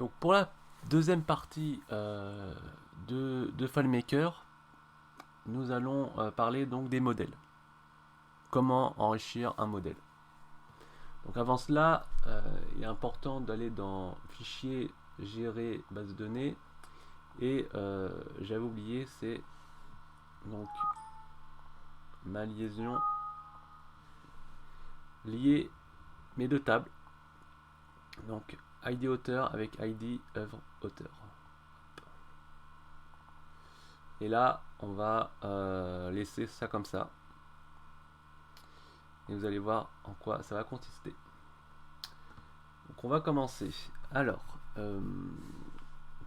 Donc pour la deuxième partie de FileMaker, nous allons parler donc des modèles. Comment enrichir un modèle. Donc avant cela, il est important d'aller dans Fichier, Gérer, base de données. Et j'avais oublié, c'est donc ma liaison lier mes deux tables. Donc ID auteur avec ID œuvre auteur. Et là, on va laisser ça comme ça. Et vous allez voir en quoi ça va consister. Donc on va commencer. Alors,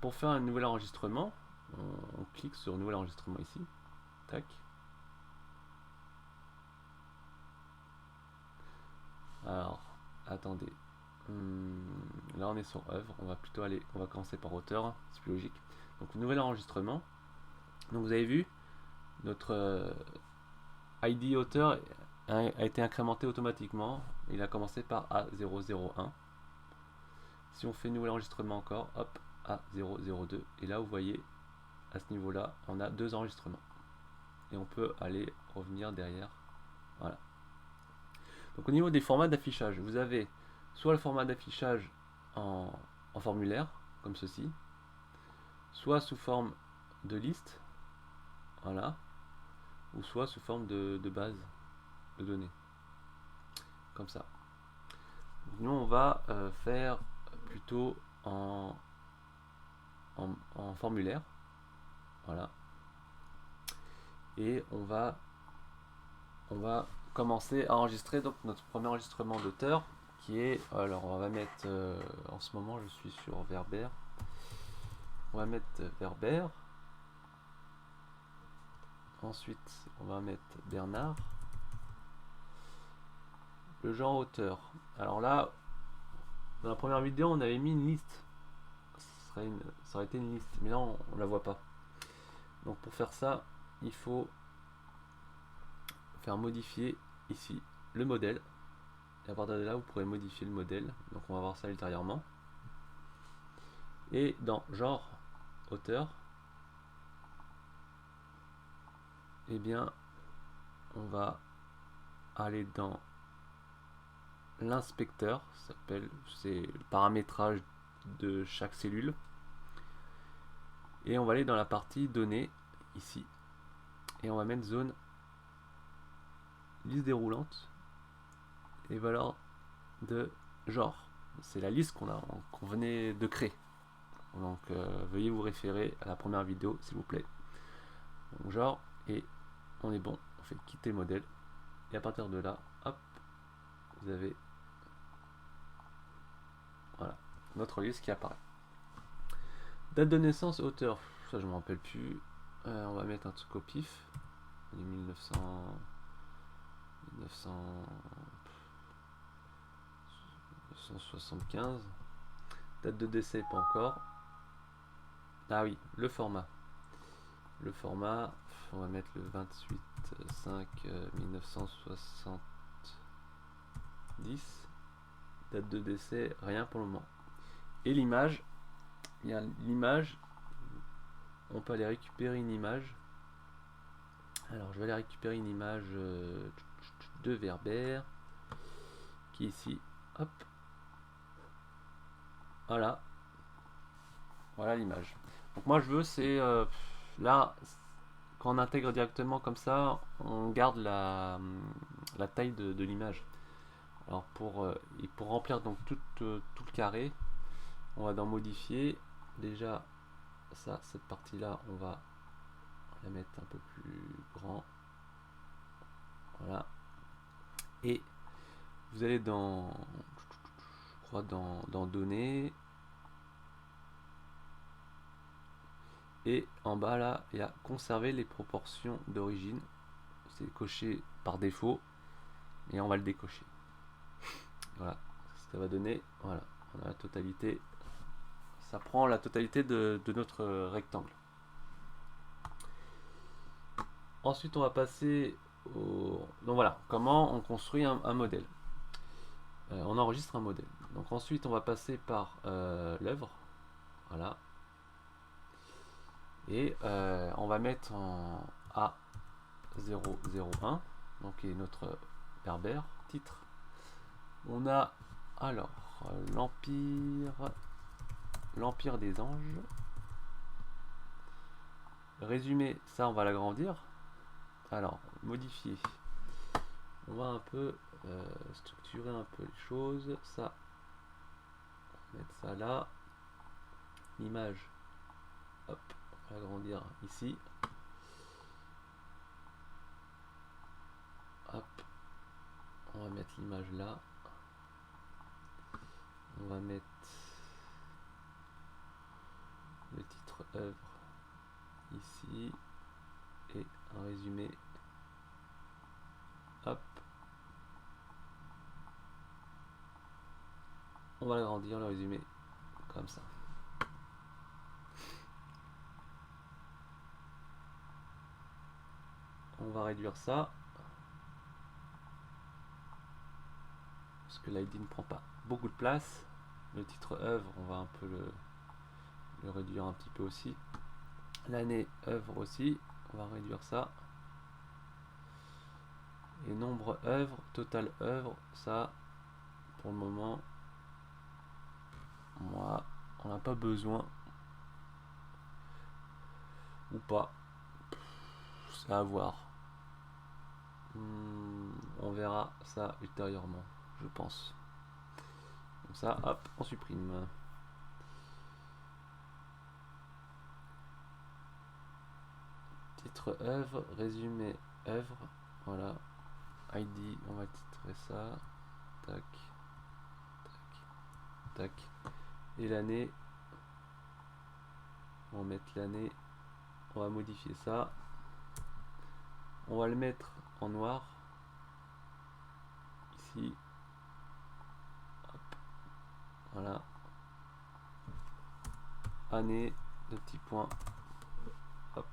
pour faire un nouvel enregistrement, on clique sur nouvel enregistrement ici. Tac. Alors, attendez. Là on est sur œuvre, on va commencer par auteur, c'est plus logique. Donc nouvel enregistrement. Donc vous avez vu, notre ID auteur a été incrémenté automatiquement. Il a commencé par A001. Si on fait nouvel enregistrement encore, hop, A002. Et là vous voyez, à ce niveau là, on a deux enregistrements. Et on peut aller revenir derrière. Voilà. Donc au niveau des formats d'affichage, vous avez soit le format d'affichage en formulaire, comme ceci, soit sous forme de liste, voilà, ou soit sous forme de base de données, comme ça. Nous on va faire plutôt en formulaire, voilà, et on va commencer à enregistrer donc notre premier enregistrement d'auteur qui est, alors on va mettre en ce moment je suis sur Verber, on va mettre Verber, ensuite on va mettre Bernard, le genre auteur. Alors là, dans la première vidéo on avait mis une liste, ça aurait été une liste, mais là on la voit pas. Donc pour faire ça, il faut faire modifier ici le modèle, et à partir de là vous pourrez modifier le modèle. Donc on va voir ça ultérieurement. Et dans genre auteur, eh bien on va aller dans l'inspecteur, c'est le paramétrage de chaque cellule, et on va aller dans la partie données ici, et on va mettre zone liste déroulante et valeur de genre. C'est la liste qu'on venait de créer. Donc veuillez vous référer à la première vidéo s'il vous plaît. Donc genre, et on est bon, on fait quitter modèle, et à partir de là, hop, vous avez voilà notre liste qui apparaît. Date de naissance, auteur, ça je me rappelle plus. On va mettre un truc au pif. 1975. Date de décès, pas encore. Ah oui, le format. Le format, on va mettre le 28/5/1970. Date de décès, rien pour le moment. Et l'image, il y a l'image, on peut aller récupérer une image. Alors je vais aller récupérer une image de Verber qui est ici, hop, voilà l'image. Donc moi je veux, c'est là quand on intègre directement comme ça, on garde la taille de l'image. Alors pour remplir donc tout le carré, on va dans modifier. Déjà ça, cette partie là on va la mettre un peu plus grand, voilà, et vous allez dans, je crois, dans données, et en bas là il y a conserver les proportions d'origine, c'est coché par défaut et on va le décocher. Voilà ce que ça va donner. Voilà, on a la totalité, ça prend la totalité de notre rectangle. Ensuite on va passer au... Donc voilà, comment on construit un modèle. On enregistre un modèle. Donc ensuite on va passer par l'œuvre. Voilà. Et on va mettre en A001, donc qui est notre berbère, titre. On a alors l'Empire des Anges. Résumé, ça on va l'agrandir. Alors, modifier. On va un peu structurer un peu les choses. Ça, on va mettre ça là. L'image, hop, on va agrandir ici. Hop, on va mettre l'image là. On va mettre le titre œuvre ici et un résumé. Hop, on va agrandir le résumé comme ça. On va réduire ça parce que l'ID ne prend pas beaucoup de place. Le titre œuvre, on va un peu le réduire un petit peu aussi. L'année œuvre aussi, on va réduire ça. Et nombre œuvre, total œuvre, ça pour le moment, moi, on n'a pas besoin. Ou pas. C'est à voir. On verra ça ultérieurement, je pense. Comme ça, hop, on supprime. Titre œuvre, résumé œuvre, voilà. ID, on va titrer ça. Tac, tac, tac. Et l'année, on va mettre l'année. On va modifier ça. On va le mettre en noir. Ici. Hop. Voilà. Année, de petits points. Hop.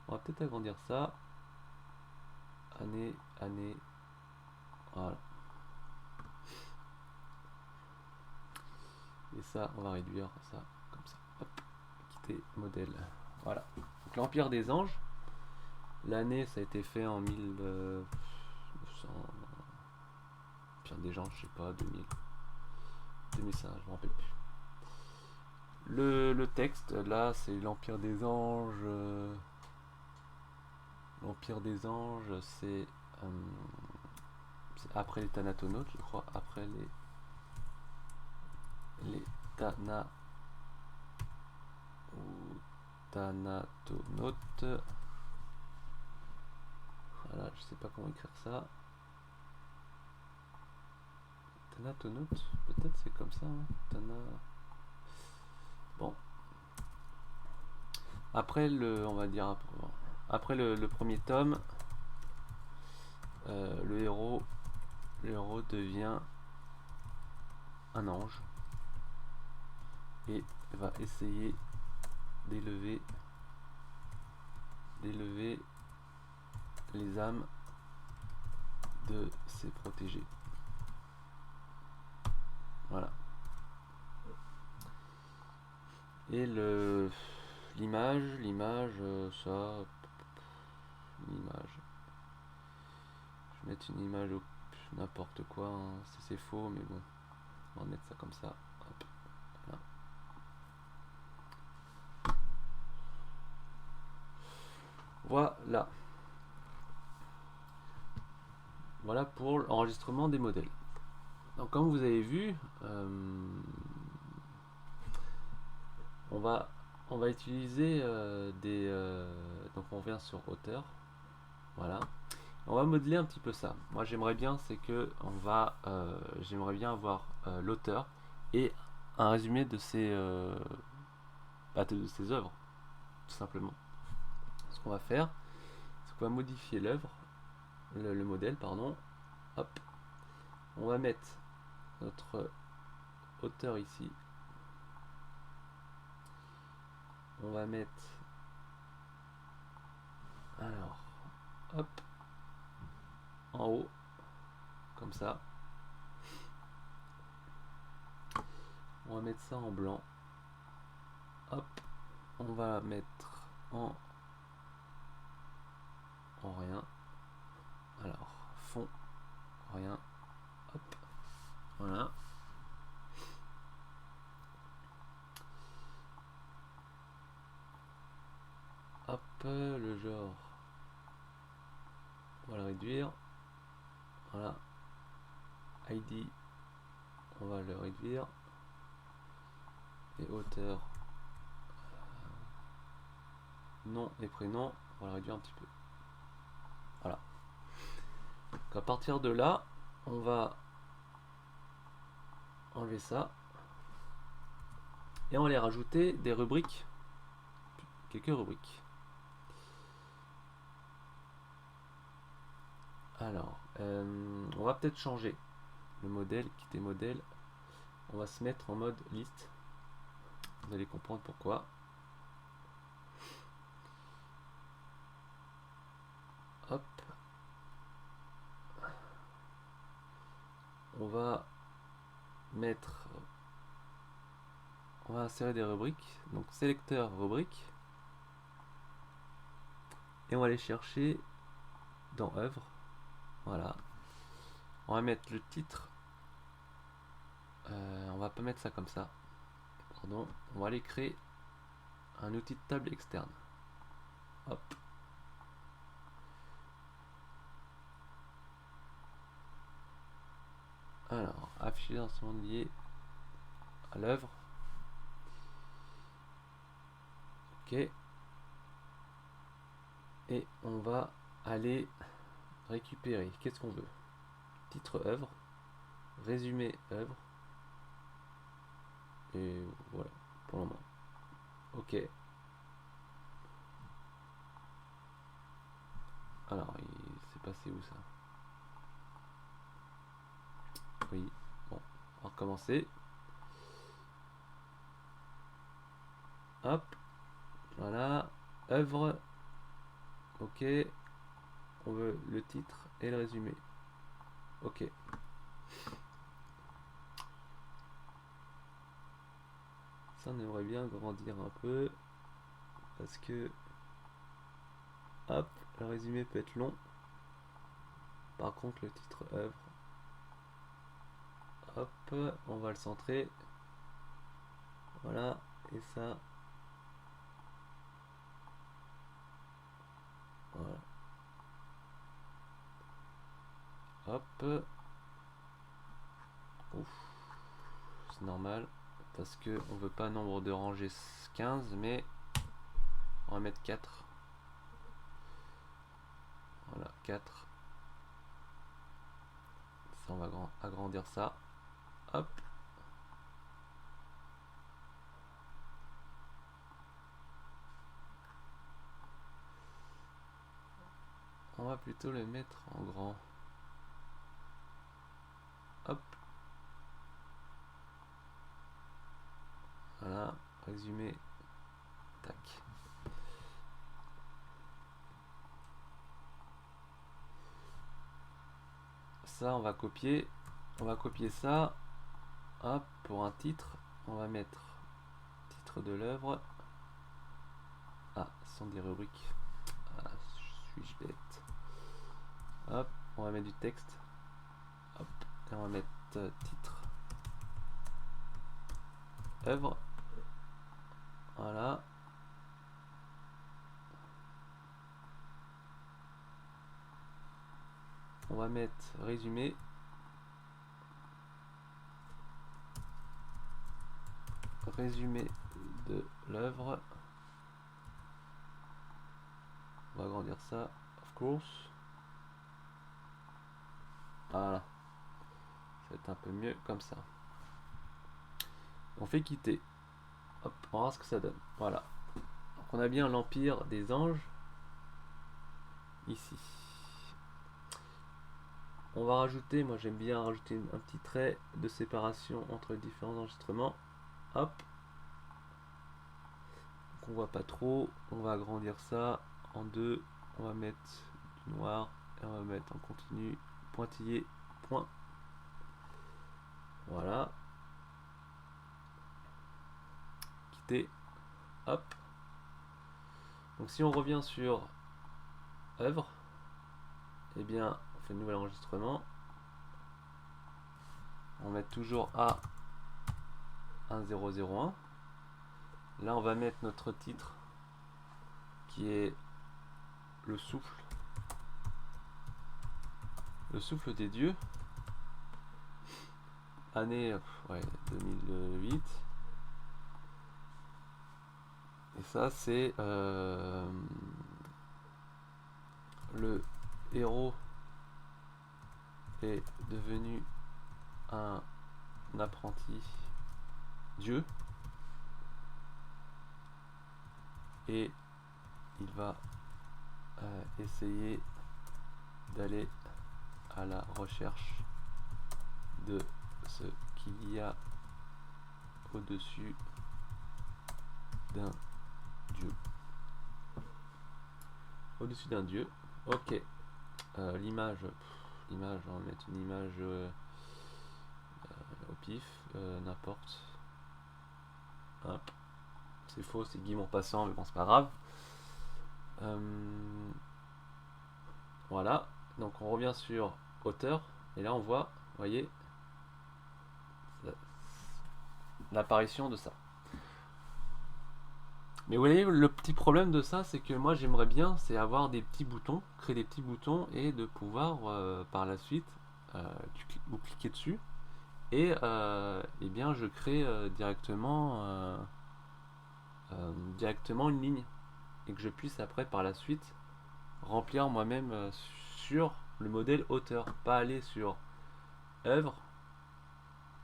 On va peut-être agrandir ça. Année, année. Voilà. Et ça, on va réduire ça comme ça. Hop. Quitter modèle. Voilà. Donc l'Empire des Anges. L'année, ça a été fait en 1900. Empire des Anges, je sais pas, 2000. 2005, je me rappelle plus. Le texte, là, c'est l'Empire des Anges. L'Empire des Anges, c'est après les Thanatonautes, je crois. Après les Thanatonautes. Voilà, je sais pas comment écrire ça. Thanatonautes, peut-être c'est comme ça. Hein. Bon. Après on va dire après le premier tome, le héros devient un ange et va essayer d'élever les âmes de ses protégés. Voilà. Et l'image, ça, l'image. Je vais mettre une image au n'importe quoi, hein. C'est faux, mais bon, on va mettre ça comme ça. Hop. Voilà. Voilà pour l'enregistrement des modèles. Donc comme vous avez vu, on va utiliser donc on vient sur hauteur, voilà. On va modeler un petit peu ça. Moi j'aimerais bien j'aimerais bien avoir l'auteur et un résumé de ses œuvres, tout simplement. Ce qu'on va faire, c'est qu'on va modifier l'œuvre, le modèle, pardon. Hop. On va mettre notre auteur ici. On va mettre, alors, hop, en haut, comme ça. On va mettre ça en blanc. Hop, on va mettre en rien. Alors, fond, rien. Hop, voilà. Hop, le genre, on va le réduire. Voilà. ID, on va le réduire. Et auteur, nom et prénom, on va le réduire un petit peu. Voilà. Donc à partir de là, on va enlever ça. Et on va aller rajouter des rubriques. Quelques rubriques. Alors, on va peut-être changer le modèle, quitter modèle. On va se mettre en mode liste. Vous allez comprendre pourquoi. Hop. On va mettre... On va insérer des rubriques. Donc sélecteur rubrique. Et on va aller chercher dans œuvre. Voilà. On va mettre le titre. On va pas mettre ça comme ça. Pardon. On va aller créer un outil de table externe. Hop. Alors, afficher l'instrument lié à l'œuvre. Ok. Et on va aller récupérer. Qu'est-ce qu'on veut? Titre œuvre, résumé œuvre. Et voilà, pour le moment. Ok. Alors, il s'est passé où ça? Oui, bon, on va recommencer. Hop, voilà, œuvre. Ok, on veut le titre et le résumé. Ok. Ça, on aimerait bien grandir un peu parce que hop, le résumé peut être long. Par contre, le titre œuvre, hop, on va le centrer. Voilà, et ça, voilà. Hop. Ouf. C'est normal. Parce que on veut pas nombre de rangées 15, mais on va mettre 4. Voilà, 4. Ça, on va agrandir ça. Hop. On va plutôt le mettre en grand. Hop. Voilà, résumé. Tac. Ça, on va copier. On va copier ça. Hop, pour un titre, on va mettre titre de l'œuvre. Ah, ce sont des rubriques. Ah, suis-je bête. Hop, on va mettre du texte. Hop, et on va mettre titre œuvre. Voilà. On va mettre résumé. Résumé de l'œuvre. On va agrandir ça, of course. Voilà. Ça va être un peu mieux comme ça. On fait quitter. Hop, on va voir ce que ça donne. Voilà. Donc on a bien l'Empire des Anges. Ici. On va rajouter, moi j'aime bien rajouter un petit trait de séparation entre les différents enregistrements. Hop. Donc on voit pas trop. On va agrandir ça en deux. On va mettre du noir. Et on va mettre en continu. Pointillé. Point. Voilà. T. Hop. Donc si on revient sur œuvre, eh bien on fait un nouvel enregistrement. On met toujours A1001. Là on va mettre notre titre qui est le souffle des dieux, année 2008. Et ça c'est le héros est devenu un apprenti dieu et il va essayer d'aller à la recherche de ce qu'il y a au-dessus d'un dieu. Au-dessus d'un dieu. Ok. L'image, on va mettre une image au pif, n'importe. Hop. C'est faux, c'est Guy Maupassant, mais bon, c'est pas grave. Voilà. Donc on revient sur auteur et là on voit, vous voyez, l'apparition de ça. Mais vous voyez, le petit problème de ça, c'est que moi j'aimerais bien, c'est avoir des petits boutons, créer des petits boutons et de pouvoir par la suite vous cliquez dessus et eh bien je crée directement une ligne et que je puisse après par la suite remplir moi-même sur le modèle auteur, pas aller sur œuvre,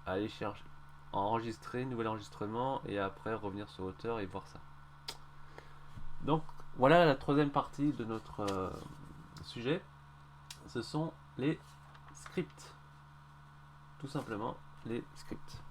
aller chercher, enregistrer, nouvel enregistrement et après revenir sur auteur et voir ça. Donc voilà la troisième partie de notre sujet, ce sont les scripts, tout simplement les scripts.